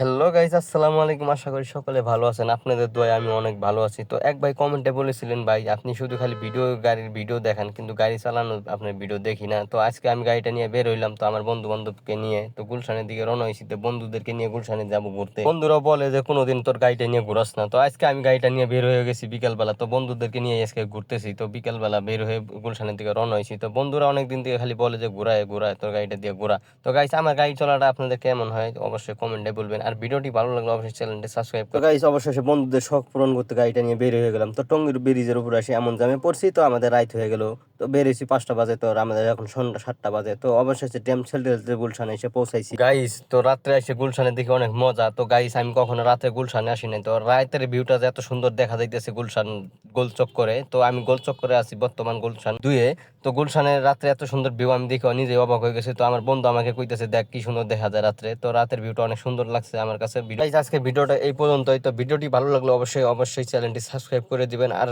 Hello guys, আসসালামু আলাইকুম। আশা করি সকলে ভালো আছেন। আপনাদের দোয়ায় আমি অনেক ভালো আছি। তো এক ভাই কমেন্টে বলেছিলেন, ভাই আপনি শুধু খালি গাড়ির ভিডিও দেখান, কিন্তু গাড়ি চালানো আপনার ভিডিও দেখি না। তো আজকে আমি গাড়িটা নিয়ে বের হইলাম, তো আমার বন্ধু বান্ধবকে নিয়ে তো গুলশানের দিকে রওনা হয়েছি। তো বন্ধুদেরকে নিয়ে গুলশানে যাব ঘুরতে। বন্ধুরাও বলে যে কোনোদিন তোর গাড়িটা নিয়ে ঘুরাস না। তো আজকে আমি গাড়িটা নিয়ে বের হয়ে গেছি বিকালবেলা। তো বন্ধুদেরকে নিয়ে আজকে ঘুরতেছি। তো বিকালবেলা বের হয়ে গুলশানের দিকে রওনা হয়েছি। তো বন্ধুরা অনেকদিন থেকে খালি বলে যে ঘুরায় ঘুরায়, তোর গাড়িটা দিয়ে ঘোরা। তো গাইস, আমার গাড়ি চলাটা আপনাদের কেমন হয় অবশ্যই কমেন্টে বলবেন। আর ভিডিওটি ভালো লাগলে অবশ্যই চ্যানেলটি সাবস্ক্রাইব করুন। তো গাইস, অবশেষে বন্ধুদের শখ পূরণ করতে গাড়িটা নিয়ে বের হয়ে গেলাম। তো টঙ্গীর ব্রিজের উপর আসি এমন জামে পড়ছি, তো আমাদের রাইত হয়ে গেল। তো বেরিয়েছি 5টা বাজে, তো আর আমাদের এখন সন্ধ্যা 7টা বাজে। তো অবশেষে ড্যাম ছেলতে গুলশানে এসে পৌঁছাইছি। গাইস, তো রাত্রে এসে গুলশানের দিকে অনেক মজা। তো গাইস, আমি কখনো রাতে গুলশানে আসি নাই। তো রাতের ভিউটা যে এত সুন্দর দেখা যাইতেছে গুলশান গোল চক্করে। তো আমি গোল চক্করে আছি বর্তমান, গুলশান 2-এ। তো গুলশানের রাত্রে এত সুন্দর ভিউ আমি দেখে নিজে অবাক হয়ে গেছি। তো আমার বন্ধু আমাকে কইতেছে, দেখ কি সুন্দর দেখা যায় রাত্রে। তো রাতের ভিউটা অনেক সুন্দর লাগছে আমার কাছে। আজকে ভিডিওটা এই পর্যন্তই। তো ভিডিওটি ভালো লাগলে অবশ্যই চ্যানেলটি সাবস্ক্রাইব করে দিবেন। আর